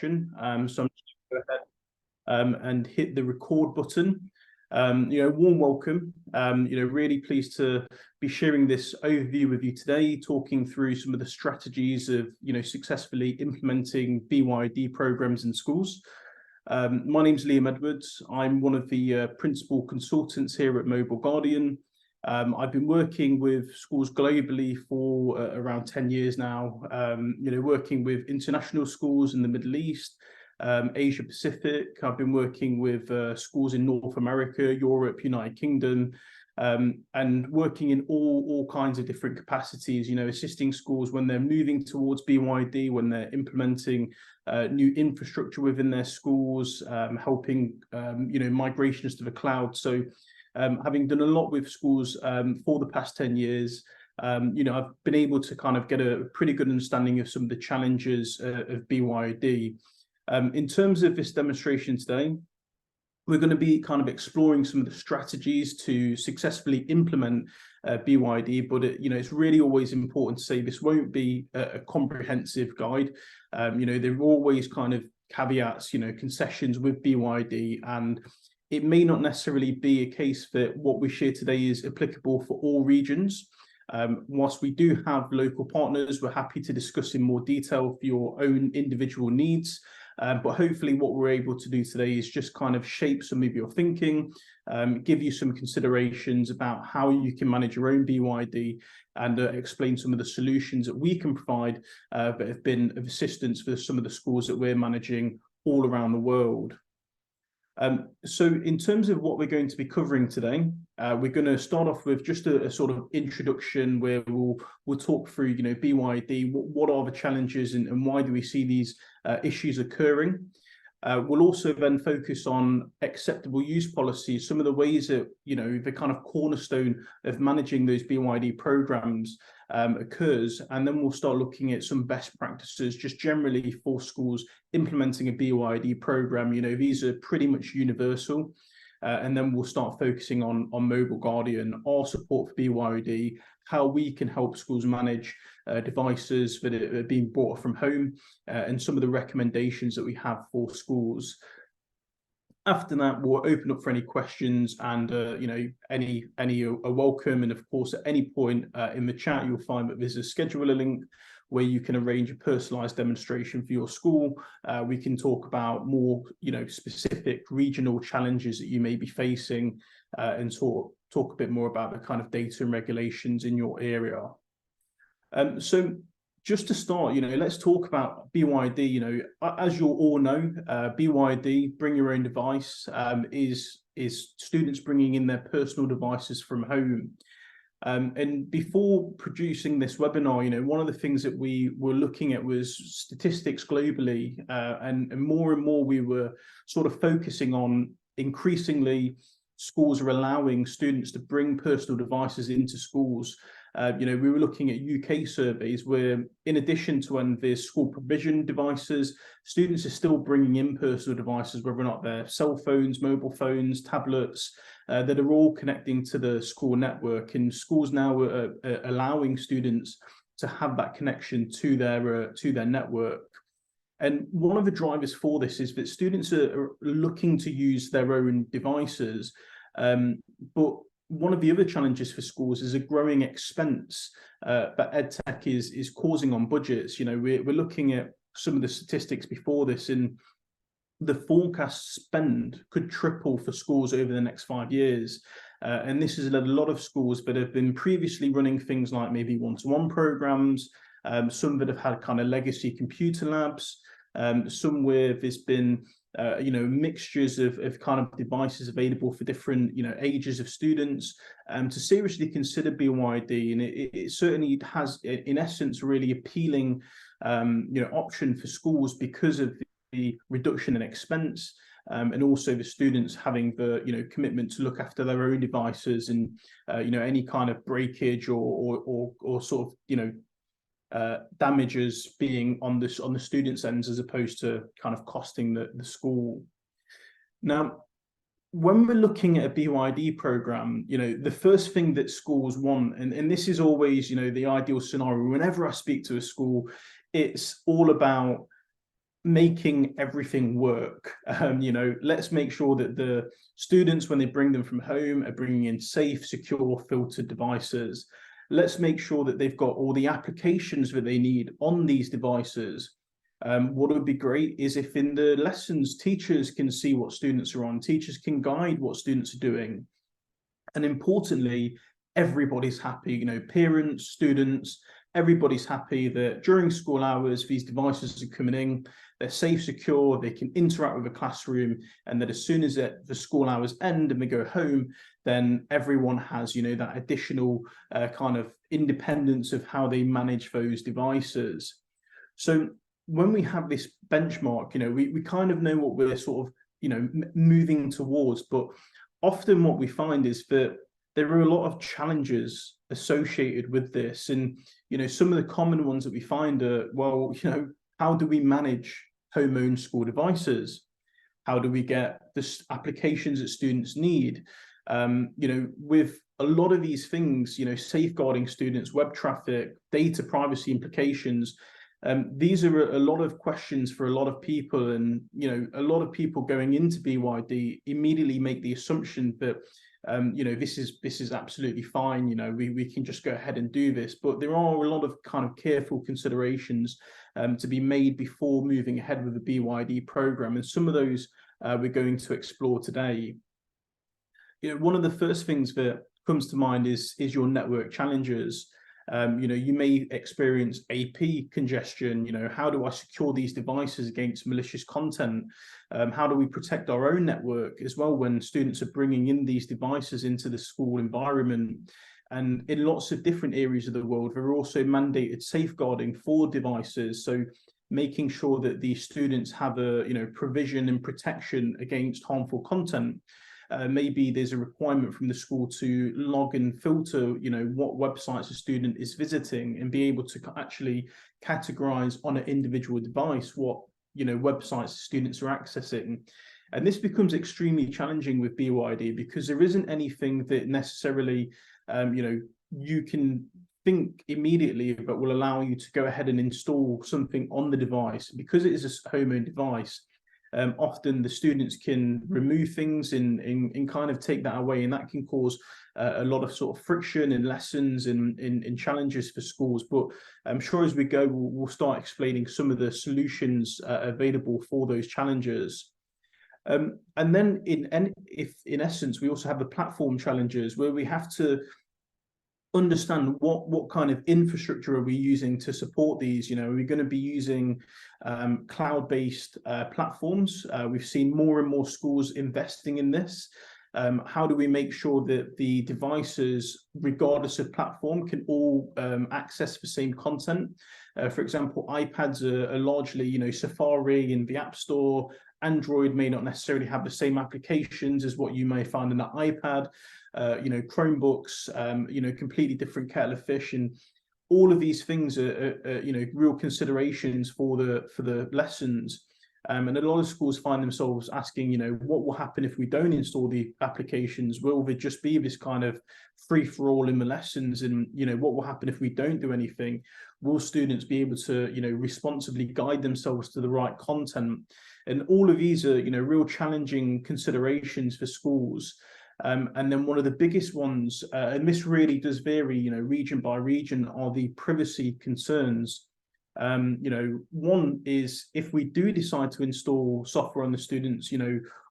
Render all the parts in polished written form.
So I'm just going to go ahead and hit the record button. Warm welcome. Really pleased to be sharing this overview with you today, talking through some of the strategies of, successfully implementing BYOD programs in schools. My name's Liam Edwards. I'm one of the principal consultants here at Mobile Guardian. I've been working with schools globally for around 10 years now, working with international schools in the Middle East, Asia Pacific. I've been working with schools in North America, Europe, United Kingdom, and working in all kinds of different capacities, assisting schools when they're moving towards BYOD, when they're implementing new infrastructure within their schools, helping, migrations to the cloud. So having done a lot with schools for the past 10 years, I've been able to kind of get a pretty good understanding of some of the challenges of BYOD. In terms of this demonstration today, we're going to be kind of exploring some of the strategies to successfully implement BYOD, but it's really always important to say this won't be a comprehensive guide. There are always kind of caveats, concessions with BYOD, and it may not necessarily be a case that what we share today is applicable for all regions. Whilst we do have local partners, we're happy to discuss in more detail for your own individual needs. But hopefully what we're able to do today is just kind of shape some of your thinking, give you some considerations about how you can manage your own BYOD, and explain some of the solutions that we can provide that have been of assistance for some of the schools that we're managing all around the world. So in terms of what we're going to be covering today, we're going to start off with just a sort of introduction where we'll talk through, BYOD, what are the challenges and why do we see these issues occurring. We'll also then focus on acceptable use policies, some of the ways that, the kind of cornerstone of managing those BYOD programs occurs. And then we'll start looking at some best practices just generally for schools implementing a BYOD program. These are pretty much universal. And then we'll start focusing on Mobile Guardian, our support for BYOD, how we can help schools manage devices that are being brought from home, and some of the recommendations that we have for schools. After that, we'll open up for any questions, and any are welcome. And of course, at any point in the chat, you'll find that there's a scheduler link where you can arrange a personalized demonstration for your school. We can talk about more, specific regional challenges that you may be facing, and talk a bit more about the kind of data and regulations in your area. So just to start, let's talk about BYOD. As you all know, BYOD, bring your own device, is students bringing in their personal devices from home. And before producing this webinar, one of the things that we were looking at was statistics globally, and more we were sort of focusing on increasingly schools are allowing students to bring personal devices into schools. We were looking at UK surveys where, in addition to when there's school provision devices, students are still bringing in personal devices, whether or not they're cell phones, mobile phones, tablets, that are all connecting to the school network. And schools now are allowing students to have that connection to their network. And one of the drivers for this is that students are looking to use their own devices, but one of the other challenges for schools is a growing expense that EdTech is causing on budgets. We're looking at some of the statistics before this, and the forecast spend could triple for schools over the next 5 years. And this has led a lot of schools that have been previously running things like maybe one-to-one programs, some that have had kind of legacy computer labs, some where there's been mixtures of kind of devices available for different, ages of students, to seriously consider BYOD. And it certainly has, in essence, a really appealing, option for schools because of the reduction in expense, and also the students having the, commitment to look after their own devices, and, any kind of breakage or sort of, damages being on the students' ends as opposed to kind of costing the school. Now, when we're looking at a BYOD program, the first thing that schools want, and this is always, the ideal scenario, whenever I speak to a school, it's all about making everything work. Let's make sure that the students, when they bring them from home, are bringing in safe, secure, filtered devices. Let's make sure that they've got all the applications that they need on these devices. What would be great is if in the lessons, teachers can see what students are on, teachers can guide what students are doing. And importantly, everybody's happy, parents, students, everybody's happy that during school hours, these devices are coming in, they're safe, secure, they can interact with the classroom, and that as soon as the school hours end and they go home, then everyone has, that additional kind of independence of how they manage those devices. So when we have this benchmark, we kind of know what we're sort of, moving towards, but often what we find is that there are a lot of challenges associated with this. And, some of the common ones that we find are, well, how do we manage home-owned school devices? How do we get the applications that students need? With a lot of these things, safeguarding students, web traffic, data privacy implications, these are a lot of questions for a lot of people. And, a lot of people going into BYD immediately make the assumption that, this is absolutely fine. We can just go ahead and do this. But there are a lot of kind of careful considerations to be made before moving ahead with the BYD program. And some of those we're going to explore today. One of the first things that comes to mind is your network challenges. You may experience AP congestion. How do I secure these devices against malicious content? How do we protect our own network as well when students are bringing in these devices into the school environment? And in lots of different areas of the world, there are also mandated safeguarding for devices. So making sure that the students have a provision and protection against harmful content. Maybe there's a requirement from the school to log and filter, what websites a student is visiting, and be able to actually categorize on an individual device what, websites students are accessing. And this becomes extremely challenging with BYD because there isn't anything that necessarily, you can think immediately but will allow you to go ahead and install something on the device. Because it is a home-owned device, often the students can remove things and kind of take that away, and that can cause a lot of sort of friction in lessons and in challenges for schools. But I'm sure as we go, we'll start explaining some of the solutions available for those challenges. And then in essence, we also have the platform challenges where we have to understand what kind of infrastructure are we using to support these. Are we going to be using cloud-based platforms? We've seen more and more schools investing in this. How do we make sure that the devices, regardless of platform, can all access the same content? For example, iPads are largely, Safari in the App Store. Android may not necessarily have the same applications as what you may find in an iPad. Chromebooks, completely different kettle of fish, and all of these things are real considerations for the lessons. And a lot of schools find themselves asking, what will happen if we don't install the applications? Will there just be this kind of free for all in the lessons? And, what will happen if we don't do anything? Will students be able to, responsibly guide themselves to the right content? And all of these are, real challenging considerations for schools. And then one of the biggest ones, and this really does vary, region by region, are the privacy concerns. One is if we do decide to install software on the students,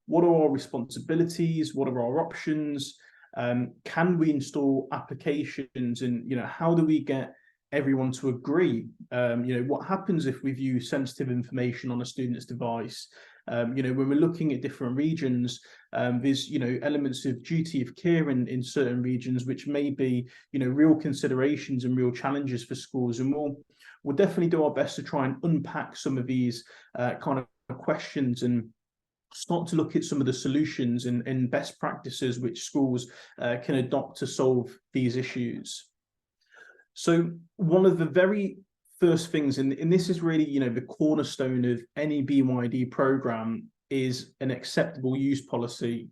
what are our responsibilities? What are our options? Can we install applications? And, how do we get everyone to agree? What happens if we view sensitive information on a student's device? When we're looking at different regions, there's elements of duty of care in certain regions, which may be real considerations and real challenges for schools. And we'll definitely do our best to try and unpack some of these kind of questions and start to look at some of the solutions and best practices which schools can adopt to solve these issues. So one of the very first things, and this is really, the cornerstone of any BYD program, is an acceptable use policy.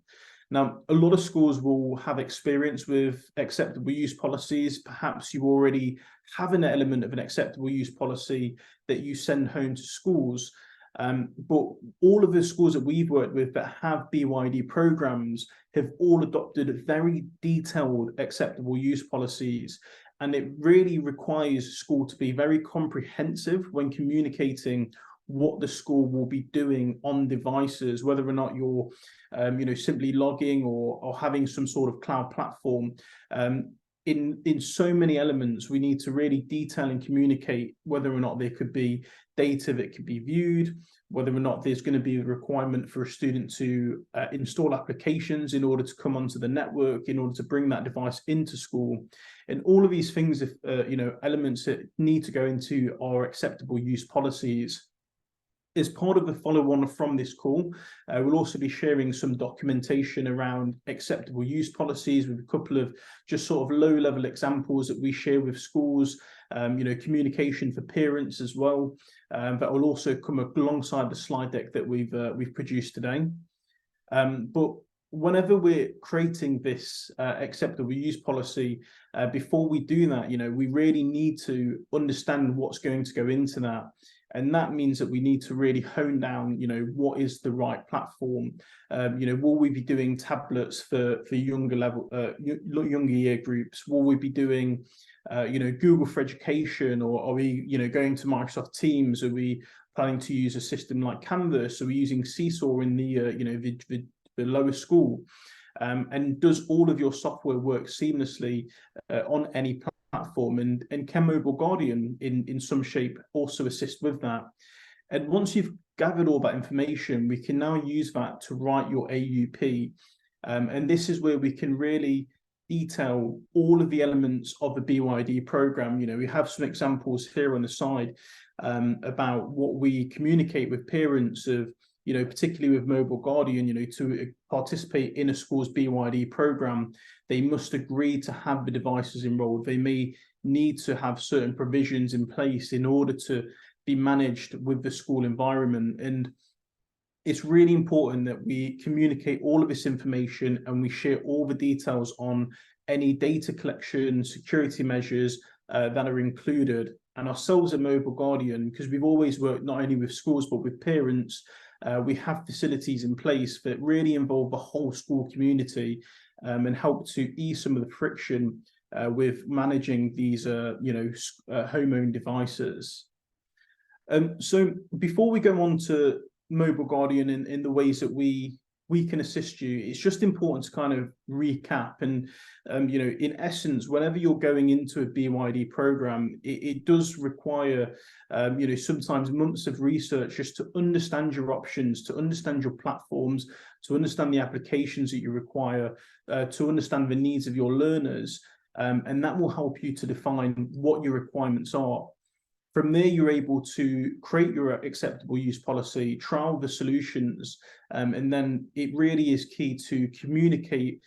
Now, a lot of schools will have experience with acceptable use policies. Perhaps you already have an element of an acceptable use policy that you send home to schools. But all of the schools that we've worked with that have BYD programs have all adopted very detailed acceptable use policies. And it really requires school to be very comprehensive when communicating what the school will be doing on devices, whether or not you're, simply logging or having some sort of cloud platform. In so many elements, we need to really detail and communicate whether or not there could be data that could be viewed, whether or not there's going to be a requirement for a student to install applications in order to come onto the network, in order to bring that device into school. And all of these things, elements that need to go into our acceptable use policies. As part of the follow-on from this call, we'll also be sharing some documentation around acceptable use policies with a couple of just sort of low-level examples that we share with schools, communication for parents as well, that will also come alongside the slide deck that we've produced today. But whenever we're creating this acceptable use policy, before we do that, we really need to understand what's going to go into that. And that means that we need to really hone down, what is the right platform? Will we be doing tablets for younger year groups? Will we be doing, Google for Education, or are we, going to Microsoft Teams? Are we planning to use a system like Canvas? Are we using Seesaw in the lower school? And does all of your software work seamlessly on any platform? And can Mobile Guardian in some shape also assist with that? And once you've gathered all that information, we can now use that to write your AUP. And this is where we can really detail all of the elements of the BYD program. We have some examples here on the side about what we communicate with parents of, particularly with Mobile Guardian, to participate in a school's BYD program, they must agree to have the devices enrolled. They may need to have certain provisions in place in order to be managed with the school environment. And it's really important that we communicate all of this information and we share all the details on any data collection, security measures that are included. And ourselves at Mobile Guardian, because we've always worked not only with schools but with parents, we have facilities in place that really involve the whole school community and help to ease some of the friction with managing these, home-owned devices. So before we go on to Mobile Guardian in the ways that we can assist you, it's just important to kind of recap. And, in essence, whenever you're going into a BYD program, it does require, sometimes months of research just to understand your options, to understand your platforms, to understand the applications that you require, to understand the needs of your learners. And that will help you to define what your requirements are. From there, you're able to create your acceptable use policy, trial the solutions, and then it really is key to communicate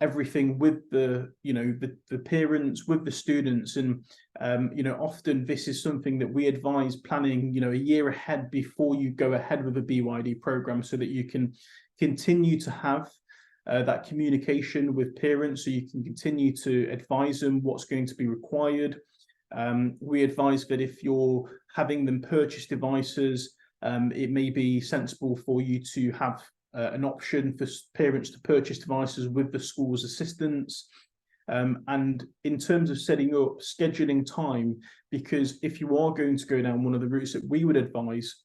everything with the parents, with the students. And often this is something that we advise planning a year ahead before you go ahead with a BYD program, so that you can continue to have that communication with parents, so you can continue to advise them what's going to be required. We advise that if you're having them purchase devices, it may be sensible for you to have an option for parents to purchase devices with the school's assistance. And in terms of setting up scheduling time, because if you are going to go down one of the routes that we would advise,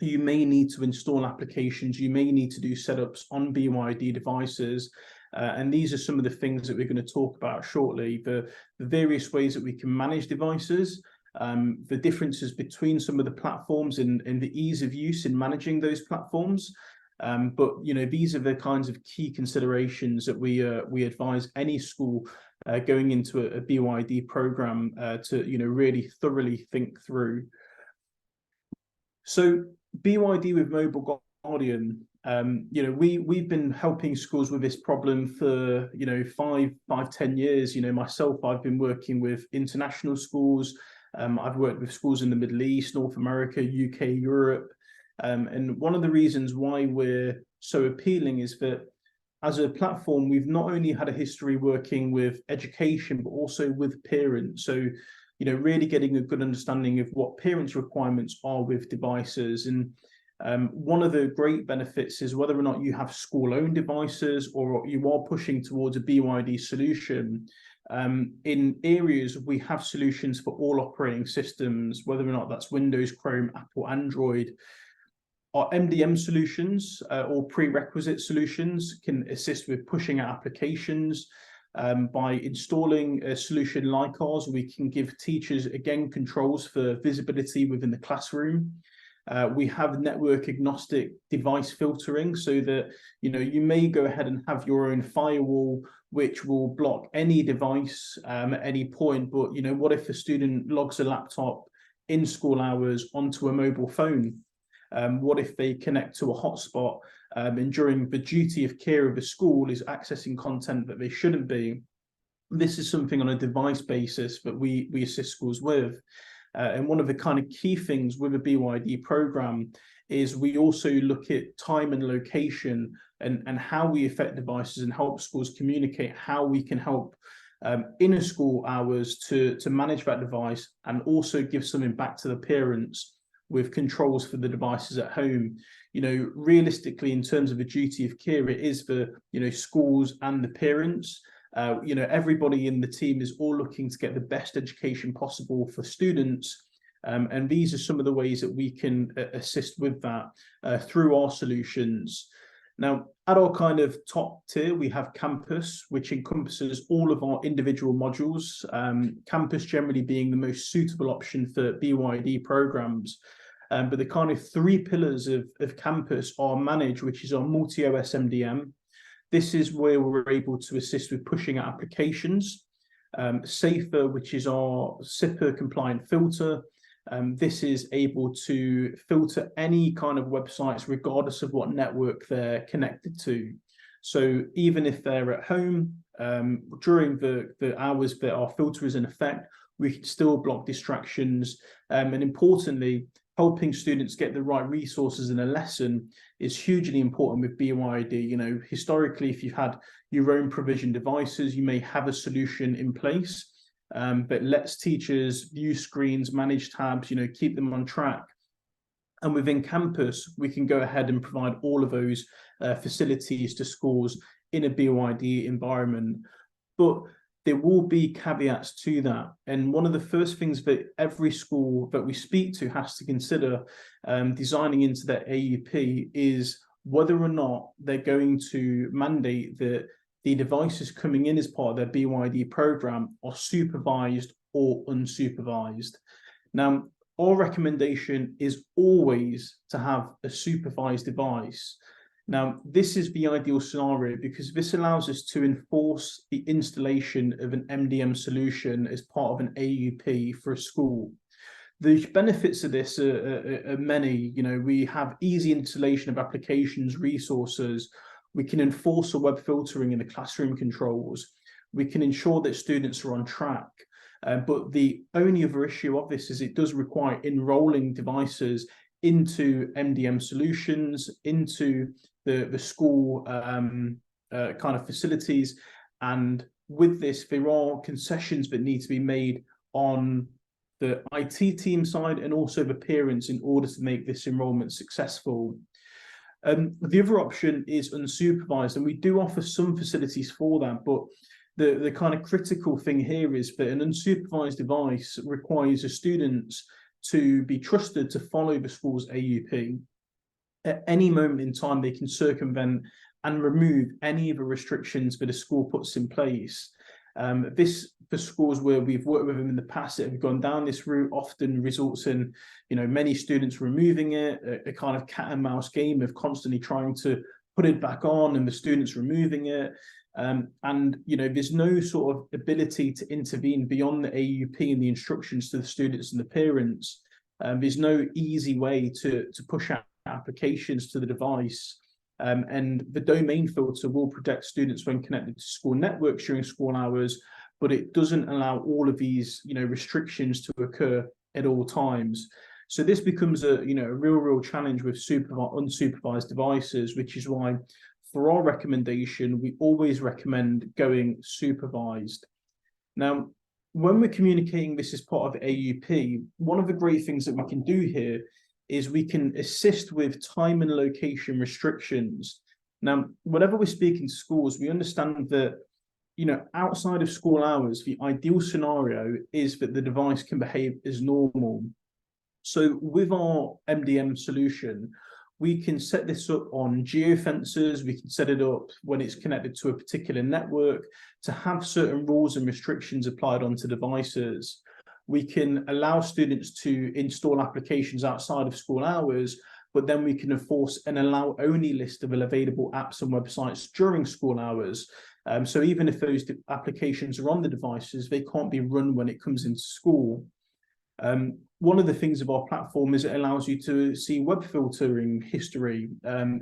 you may need to install applications, you may need to do setups on BYD devices. And these are some of the things that we're going to talk about shortly, the various ways that we can manage devices, the differences between some of the platforms and the ease of use in managing those platforms. But these are the kinds of key considerations that we advise any school going into a BYD program to really thoroughly think through. So BYD with Mobile Guardian, we've been helping schools with this problem for 10 years. Myself, I've been working with international schools. I've worked with schools in the Middle East, North America, UK, Europe. And one of the reasons why we're so appealing is that as a platform, we've not only had a history working with education, but also with parents. So, really getting a good understanding of what parents' requirements are with devices. And One of the great benefits is whether or not you have school-owned devices or you are pushing towards a BYOD solution. In areas, we have solutions for all operating systems, whether or not that's Windows, Chrome, Apple, Android. Our MDM solutions or prerequisite solutions can assist with pushing out applications. By installing a solution like ours, we can give teachers, again, controls for visibility within the classroom. We have network agnostic device filtering so that, you may go ahead and have your own firewall, which will block any device at any point. But, what if a student logs a laptop in school hours onto a mobile phone? What if they connect to a hotspot and during the duty of care of a school is accessing content that they shouldn't be? This is something on a device basis that we assist schools with. And one of the kind of key things with a BYOD program is we also look at time and location and how we affect devices and help schools communicate how we can help inner school hours to manage that device and also give something back to the parents with controls for the devices at home. Realistically, in terms of a duty of care, it is for, schools and the parents. Everybody in the team is all looking to get the best education possible for students. And these are some of the ways that we can assist with that through our solutions. Now, at our kind of top tier, we have Campus, which encompasses all of our individual modules, Campus generally being the most suitable option for BYOD programs. But the kind of three pillars of Campus are Manage, which is our multi-OS MDM. This is where we're able to assist with pushing out applications. Safer, which is our SIPA compliant filter. This is able to filter any kind of websites, regardless of what network they're connected to. So even if they're at home, during the hours that our filter is in effect, we can still block distractions. And importantly, helping students get the right resources in a lesson is hugely important with BYOD. Historically, if you've had your own provision devices, you may have a solution in place, but lets teachers view screens, manage tabs, keep them on track. And within Campus, we can go ahead and provide all of those facilities to schools in a BYOD environment. But there will be caveats to that. And one of the first things that every school that we speak to has to consider designing into their AUP is whether or not they're going to mandate that the devices coming in as part of their BYOD program are supervised or unsupervised. Now, our recommendation is always to have a supervised device. Now, this is the ideal scenario because this allows us to enforce the installation of an MDM solution as part of an AUP for a school. The benefits of this are many. We have easy installation of applications, resources. We can enforce a web filtering in the classroom controls. We can ensure that students are on track. But the only other issue of this is it does require enrolling devices into MDM solutions, into the school kind of facilities. And with this, there are concessions that need to be made on the IT team side and also the parents in order to make this enrollment successful. The other option is unsupervised, and we do offer some facilities for that, but the kind of critical thing here is that an unsupervised device requires the students to be trusted to follow the school's AUP. At any moment in time, they can circumvent and remove any of the restrictions that a school puts in place. This, for schools where we've worked with them in the past that have gone down this route, often results in, many students removing it, a kind of cat and mouse game of constantly trying to put it back on and the students removing it. There's no sort of ability to intervene beyond the AUP and the instructions to the students and the parents. There's no easy way to push out applications to the device. And the domain filter will protect students when connected to school networks during school hours, but it doesn't allow all of these, restrictions to occur at all times. So this becomes a real challenge with unsupervised devices, which is why for our recommendation, we always recommend going supervised. Now, when we're communicating this as part of AUP, one of the great things that we can do here is we can assist with time and location restrictions. Now, whenever we're speaking to schools, we understand that, you know, outside of school hours, the ideal scenario is that the device can behave as normal. So with our MDM solution, we can set this up on geofences, we can set it up when it's connected to a particular network to have certain rules and restrictions applied onto devices. We can allow students to install applications outside of school hours, but then we can enforce an allow only list of available apps and websites during school hours. So even if those applications are on the devices, they can't be run when it comes into school. One of the things of our platform is it allows you to see web filtering history.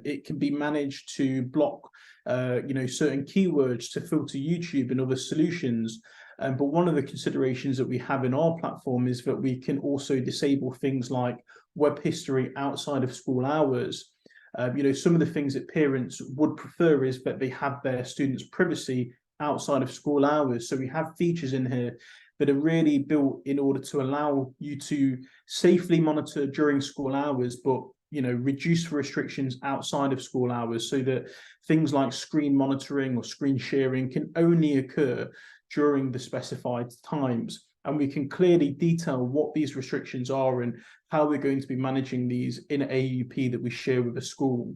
It can be managed to block, you know, certain keywords to filter YouTube and other solutions. But one of the considerations that we have in our platform is that we can also disable things like web history outside of school hours. You know, some of the things that parents would prefer is that they have their students' privacy outside of school hours. So we have features in here that are really built in order to allow you to safely monitor during school hours, but, you know, reduce restrictions outside of school hours, so that things like screen monitoring or screen sharing can only occur during the specified times. And we can clearly detail what these restrictions are and how we're going to be managing these in AUP that we share with the school.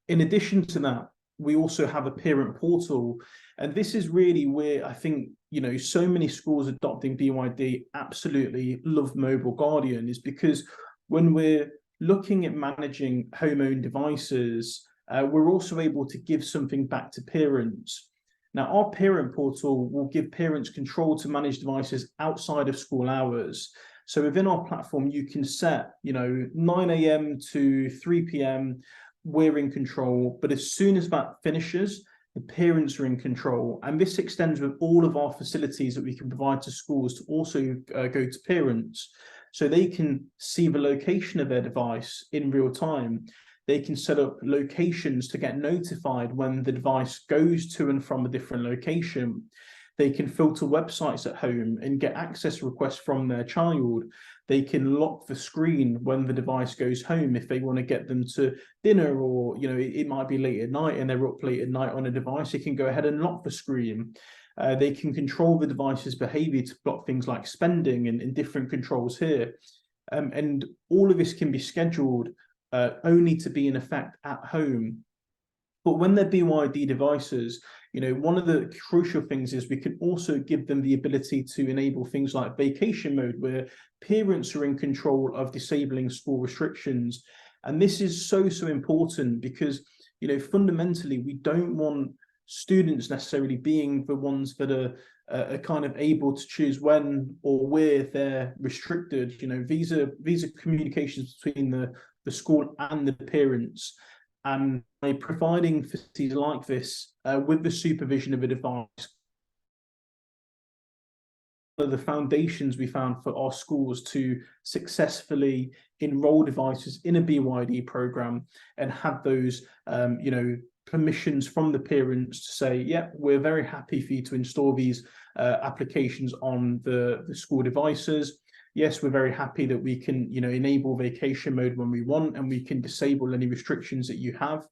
In addition to that, we also have a parent portal, and this is really where I think, you know, so many schools adopting BYD absolutely love Mobile Guardian, is because when we're looking at managing home-owned devices, we're also able to give something back to parents. Now, our parent portal will give parents control to manage devices outside of school hours. So within our platform, you can set, you know, 9 a.m. to 3 p.m. we're in control, but as soon as that finishes, the parents are in control. And this extends with all of our facilities that we can provide to schools to also go to parents. So they can see the location of their device in real time. They can set up locations to get notified when the device goes to and from a different location. They can filter websites at home and get access requests from their child. They can lock the screen when the device goes home if they want to get them to dinner, or, you know, it might be late at night and they're up late at night on a device. They can go ahead and lock the screen. They can control the device's behavior to block things like spending and different controls here. And all of this can be scheduled only to be in effect at home. But when they're BYD devices, you know, one of the crucial things is we can also give them the ability to enable things like vacation mode, where parents are in control of disabling school restrictions. And this is so important because, you know, fundamentally, we don't want students necessarily being the ones that are kind of able to choose when or where they're restricted. You know, these are communications between the school and the parents. And by providing facilities like this with the supervision of a device, the foundations we found for our schools to successfully enroll devices in a BYD program and have those, you know, permissions from the parents to say, yeah, we're very happy for you to install these applications on the school devices. Yes, we're very happy that we can, you know, enable vacation mode when we want, and we can disable any restrictions that you have.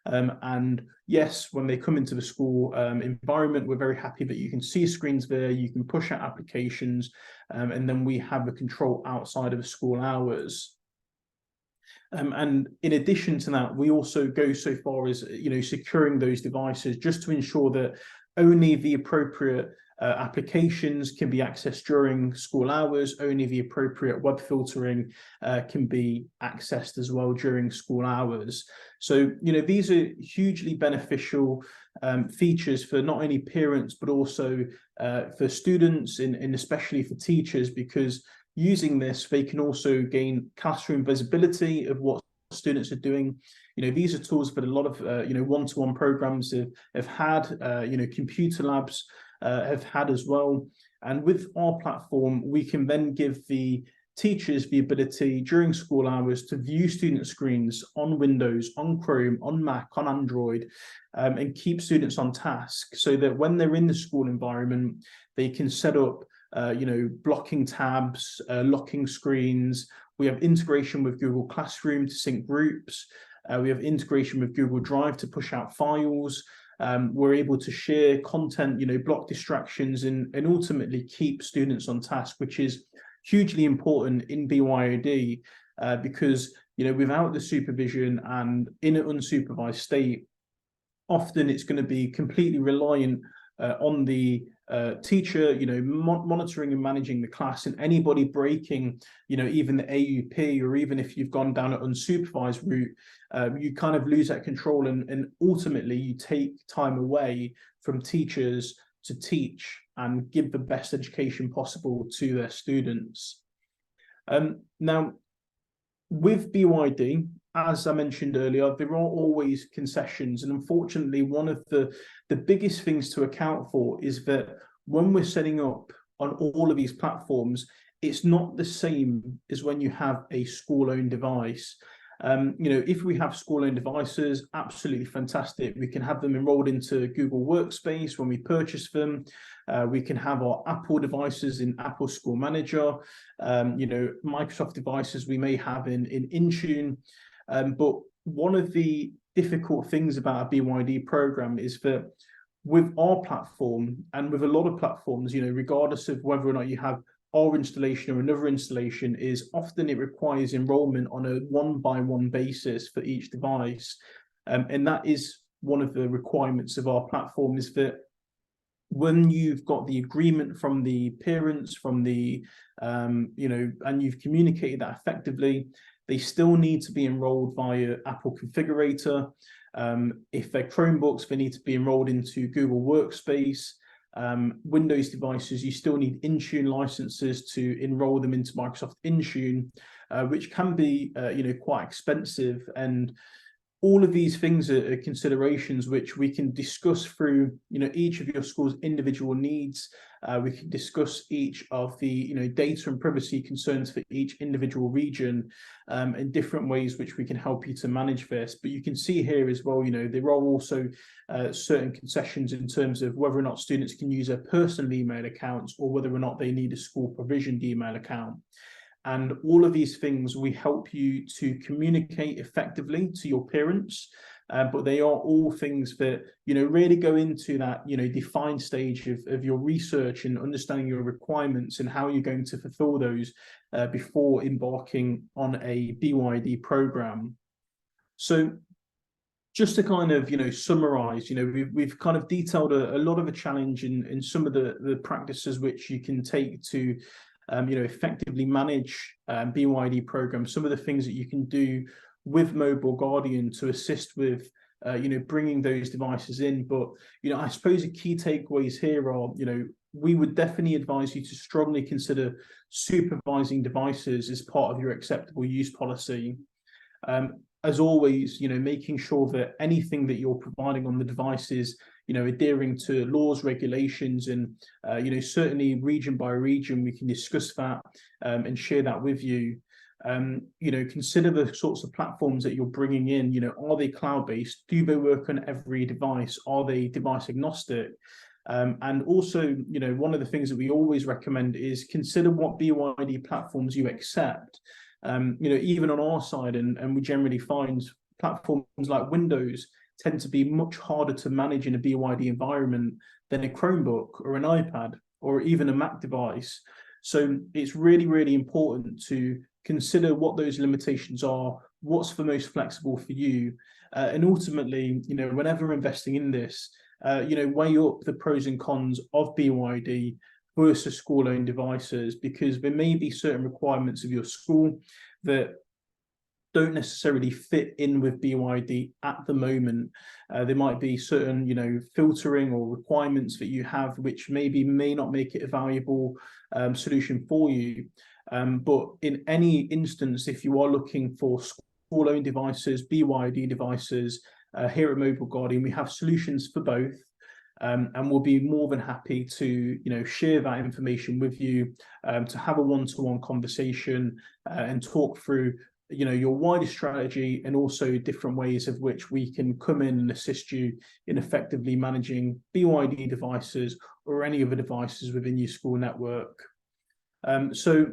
And yes, when they come into the school environment, we're very happy that you can see screens there, you can push out applications, and then we have the control outside of the school hours. And in addition to that, we also go so far as, you know, securing those devices just to ensure that only the appropriate applications can be accessed during school hours, only the appropriate web filtering can be accessed as well during school hours. So, you know, these are hugely beneficial features for not only parents, but also for students and especially for teachers, because using this, they can also gain classroom visibility of what students are doing. You know, these are tools that a lot of, you know, one-to-one programs have had, you know, computer labs have had as well. And with our platform, we can then give the teachers the ability during school hours to view student screens on Windows, on Chrome, on Mac, on Android, and keep students on task, so that when they're in the school environment, they can set up you know, blocking tabs, locking screens, We have integration with Google Classroom to sync groups. We have integration with Google Drive to push out files. We're able to share content, block distractions, and ultimately keep students on task, which is hugely important in BYOD because, without the supervision and in an unsupervised state, often it's going to be completely reliant on the teacher, monitoring and managing the class, and anybody breaking, even the AUP, or even if you've gone down an unsupervised route, you kind of lose that control, and ultimately you take time away from teachers to teach and give the best education possible to their students. Now, with BYD, as I mentioned earlier, there are always concessions. And unfortunately, one of the biggest things to account for is that when we're setting up on all of these platforms, it's not the same as when you have a school-owned device. If we have school-owned devices, absolutely fantastic. We can have them enrolled into Google Workspace when we purchase them. We can have our Apple devices in Apple School Manager. Microsoft devices we may have in Intune. But one of the difficult things about a BYD program is that with our platform, and with a lot of platforms, regardless of whether or not you have our installation or another installation, is often it requires enrollment on a one-by-one basis for each device. And that is one of the requirements of our platform, is that when you've got the agreement from the parents, from the, and you've communicated that effectively, they still need to be enrolled via Apple Configurator. If they're Chromebooks, they need to be enrolled into Google Workspace. Windows devices, you still need Intune licenses to enroll them into Microsoft Intune, which can be, quite expensive. And all of these things are considerations which we can discuss through, each of your school's individual needs. We can discuss each of the, data and privacy concerns for each individual region, in different ways which we can help you to manage this. But you can see here as well, there are also certain concessions in terms of whether or not students can use their personal email accounts or whether or not they need a school provisioned email account. And all of these things, we help you to communicate effectively to your parents, but they are all things that, really go into that, defined stage of your research and understanding your requirements and how you're going to fulfill those before embarking on a BYD program. So just to kind of, summarize, we've kind of detailed a lot of the challenge in some of the practices which you can take to effectively manage BYD programs, some of the things that you can do with Mobile Guardian to assist with, bringing those devices in. But, I suppose the key takeaways here are, we would definitely advise you to strongly consider supervising devices as part of your acceptable use policy. As always, making sure that anything that you're providing on the device is, adhering to laws, regulations, and, certainly region by region, we can discuss that and share that with you. Consider the sorts of platforms that you're bringing in. Are they cloud-based? Do they work on every device? Are they device agnostic? And also, one of the things that we always recommend is consider what BYD platforms you accept. Even on our side, and we generally find platforms like Windows tend to be much harder to manage in a BYD environment than a Chromebook or an iPad or even a Mac device. So it's really, really important to consider what those limitations are, what's the most flexible for you, and ultimately, whenever investing in this, weigh up the pros and cons of BYD versus school-owned devices, because there may be certain requirements of your school that don't necessarily fit in with BYD at the moment. There might be certain, filtering or requirements that you have which may not make it a valuable solution for you. But in any instance, if you are looking for school-owned devices, BYD devices, here at Mobile Guardian, we have solutions for both. And we'll be more than happy to, share that information with you, to have a one-to-one conversation and talk through, your wider strategy and also different ways of which we can come in and assist you in effectively managing BYD devices or any other devices within your school network. So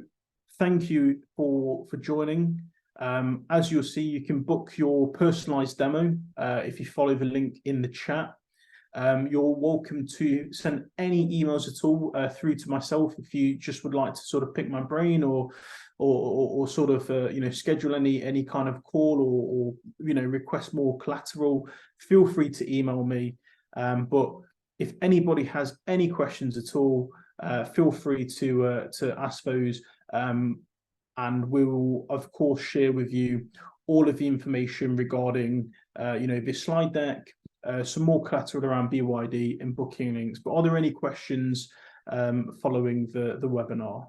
thank you for joining. As you'll see, you can book your personalized demo if you follow the link in the chat. You're welcome to send any emails at all through to myself if you just would like to sort of pick my brain or sort of schedule any kind of call or request more collateral. Feel free to email me. But if anybody has any questions at all, feel free to ask those, and we will of course share with you all of the information regarding this slide deck, some more collateral around BYOD and booking links. But are there any questions following the webinar?